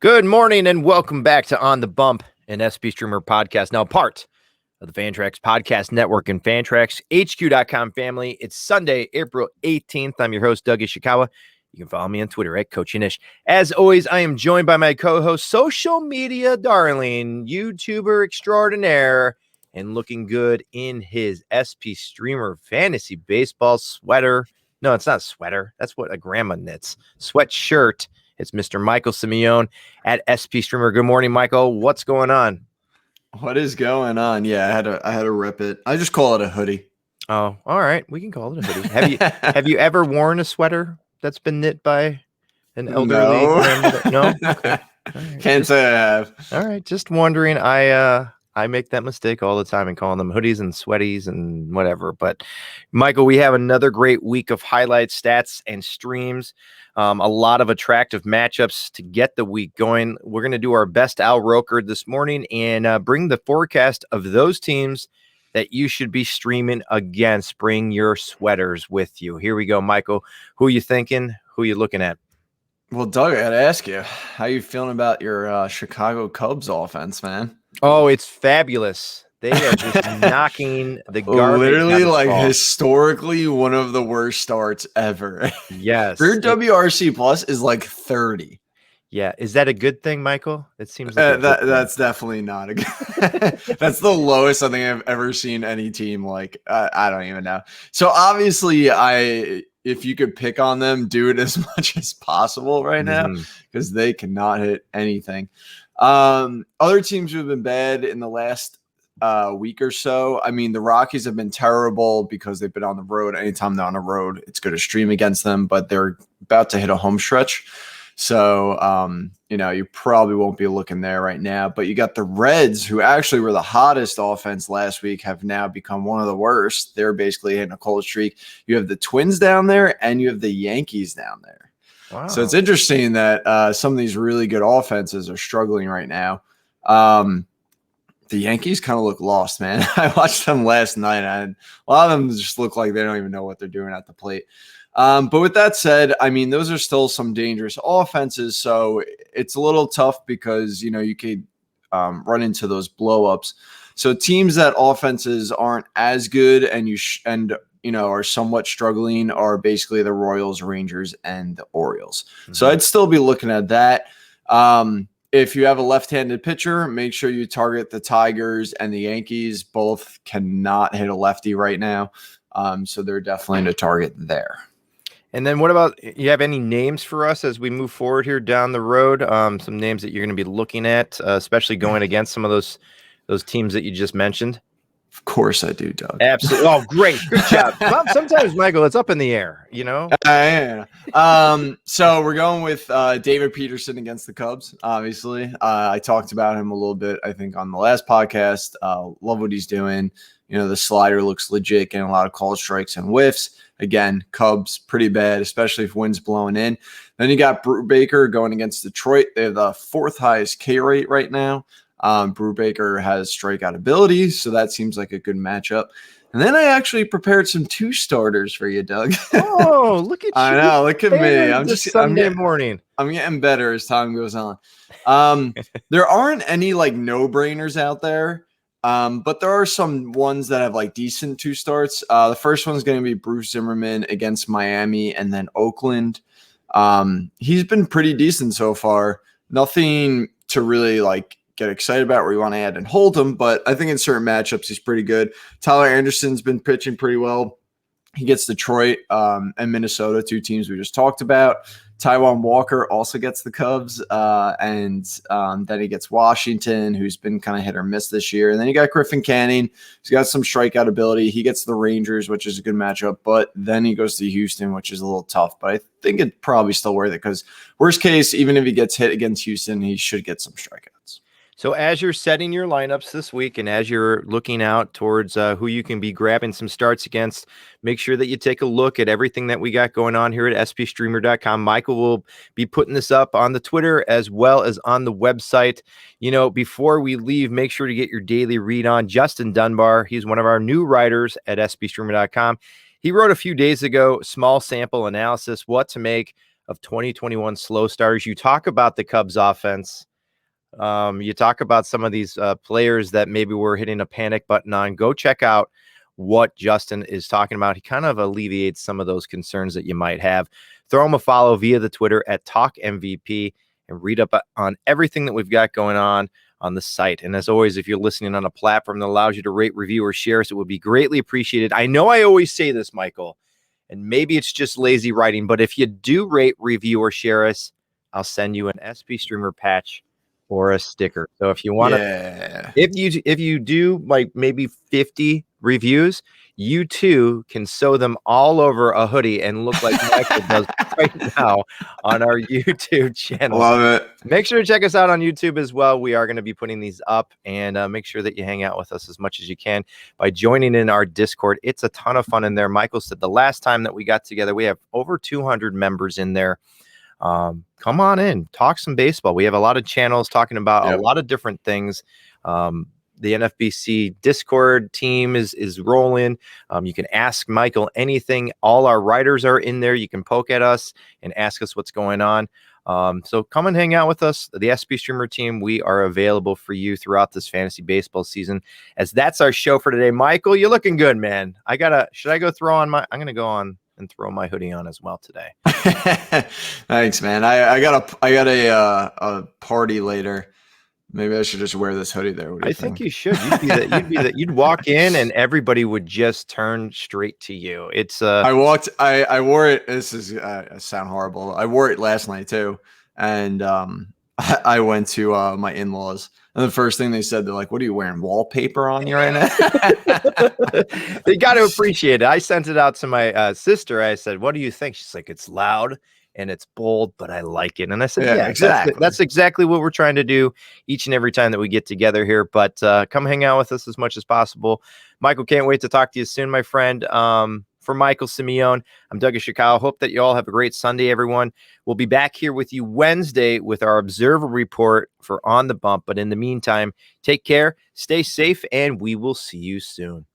Good morning and welcome back to On the Bump, an SP Streamer podcast, now part of the Fantrax Podcast Network and FantraxHQ.com family. It's Sunday, April 18th. I'm your host, Doug Ishikawa. You can follow me on Twitter at Coach Inish. As always, I am joined by my co-host, social media darling, YouTuber extraordinaire, and looking good in his SP Streamer fantasy baseball sweater. No, it's not a sweater. That's what a grandma knits. Sweatshirt. It's Mr. Michael Simeone at SP Streamer. Good morning, Michael. What's going on? What is going on? Yeah, I had to rip it. I just call it a hoodie. Oh, all right. We can call it a hoodie. Have you ever worn a sweater that's been knit by an elderly? No? Okay. Right. Can't say I have. All right. Just wondering. I make that mistake all the time and calling them hoodies and sweaties and whatever. But Michael, we have another great week of highlights, stats, and streams. A lot of attractive matchups to get the week going. We're going to do our best Al Roker this morning and bring the forecast of those teams that you should be streaming against. Bring your sweaters with you. Here we go, Michael. Who are you thinking? Who are you looking at? Well, Doug, I got to ask you, how you feeling about your Chicago Cubs offense, man? Oh, it's fabulous. They are just knocking the garbage. Literally, like historically, one of the worst starts ever. Yes. Their WRC plus is like 30. Yeah. Is that a good thing, Michael? It seems like that's definitely not a good. That's the lowest I think I've ever seen any team. Like, I don't even know. So obviously, if you could pick on them, do it as much as possible right now because they cannot hit anything. Other teams who have been bad in the last week or so. I mean, the Rockies have been terrible because they've been on the road. Anytime they're on the road, it's good to stream against them, but they're about to hit a home stretch. So, you probably won't be looking there right now, but you got the Reds, who actually were the hottest offense last week, have now become one of the worst. They're basically hitting a cold streak. You have the Twins down there and you have the Yankees down there. Wow. So it's interesting that some of these really good offenses are struggling right now. The Yankees kind of look lost, man. I watched them last night, and a lot of them just look like they don't even know what they're doing at the plate. But with that said, I mean, those are still some dangerous offenses, so it's a little tough because, you could run into those blow-ups. So teams that offenses aren't as good and are somewhat struggling are basically the Royals, Rangers, and the Orioles. Mm-hmm. So I'd still be looking at that. If you have a left-handed pitcher, make sure you target the Tigers and the Yankees. Both cannot hit a lefty right now, so they're definitely a target there. And then what about, you have any names for us as we move forward here down the road? Some names that you're going to be looking at, especially going against some of those teams that you just mentioned? Of course I do, Doug. Absolutely. Oh, great. Good job. Well, sometimes, Michael, it's up in the air, Yeah. So we're going with David Peterson against the Cubs, obviously. I talked about him a little bit, I think, on the last podcast. Love what he's doing. The slider looks legit, getting a lot of called strikes and whiffs. Again, Cubs pretty bad, especially if wind's blowing in. Then you got Brubaker going against Detroit. They have the fourth highest K rate right now. Brubaker has strikeout ability, so that seems like a good matchup. And then I actually prepared some 2 starters for you, Doug. Oh, look at you! I know, look at me. I'm just Sunday morning. I'm getting better as time goes on. There aren't any like no-brainers out there, but there are some ones that have like decent 2 starts. The first one's going to be Bruce Zimmerman against Miami, and then Oakland. He's been pretty decent so far. Nothing to really like get excited about where you want to add and hold him, but I think in certain matchups he's pretty good. Tyler Anderson's been pitching pretty well. He gets Detroit and Minnesota, 2 teams we just talked about. Taijuan Walker also gets the Cubs, and then he gets Washington, who's been kind of hit or miss this year. And then you got Griffin Canning. He's got some strikeout ability. He gets the Rangers, which is a good matchup, but then he goes to Houston, which is a little tough. But I think it's probably still worth it because worst case, even if he gets hit against Houston, he should get some strikeouts. So as you're setting your lineups this week and as you're looking out towards who you can be grabbing some starts against, make sure that you take a look at everything that we got going on here at spstreamer.com. Michael will be putting this up on the Twitter as well as on the website. Before we leave, make sure to get your daily read on Justin Dunbar. He's one of our new writers at spstreamer.com. He wrote a few days ago, small sample analysis, what to make of 2021 slow starters. You talk about the Cubs offense. You talk about some of these players that maybe we're hitting a panic button on. Go check out what Justin is talking about. He kind of alleviates some of those concerns that you might have. Throw him a follow via the Twitter at TalkMVP and read up on everything that we've got going on the site. And as always, if you're listening on a platform that allows you to rate, review, or share us, it would be greatly appreciated. I know I always say this, Michael, and maybe it's just lazy writing, but if you do rate, review, or share us, I'll send you an SP Streamer patch or a sticker. So if you want to, if you do like maybe 50 reviews, you too can sew them all over a hoodie and look like Michael does right now on our YouTube channel. Love it. Make sure to check us out on YouTube as well. We are going to be putting these up, and make sure that you hang out with us as much as you can by joining in our Discord. It's a ton of fun in there. Michael said the last time that we got together, we have over 200 members in there. Come on in, talk some baseball. We have a lot of channels talking about a lot of different things. The NFBC Discord team is rolling. You can ask Michael anything. All our writers are in there. You can poke at us and ask us what's going on. So come and hang out with us. The SP Streamer team, we are available for you throughout this fantasy baseball season. As that's our show for today. Michael, you're looking good, man. Should I go throw on I'm going to go on and throw my hoodie on as well today. Thanks, man. I got a party later. Maybe I should just wear this hoodie there. I think you should. You'd walk in and everybody would just turn straight to you. It's I wore it. This is sound horrible. I wore it last night too. And I went to my in-laws, and the first thing they said, they're like, "What are you wearing? Wallpaper on you right now?" They got to appreciate it. I sent it out to my sister. I said, "What do you think?" She's like, "It's loud and it's bold, but I like it." And I said, yeah exactly. That's exactly what we're trying to do each and every time that we get together here. But come hang out with us as much as possible. Michael, can't wait to talk to you soon, my friend. For Michael Simeone, I'm Doug Ishikawa. Hope that you all have a great Sunday, everyone. We'll be back here with you Wednesday with our Observer Report for On the Bump. But in the meantime, take care, stay safe, and we will see you soon.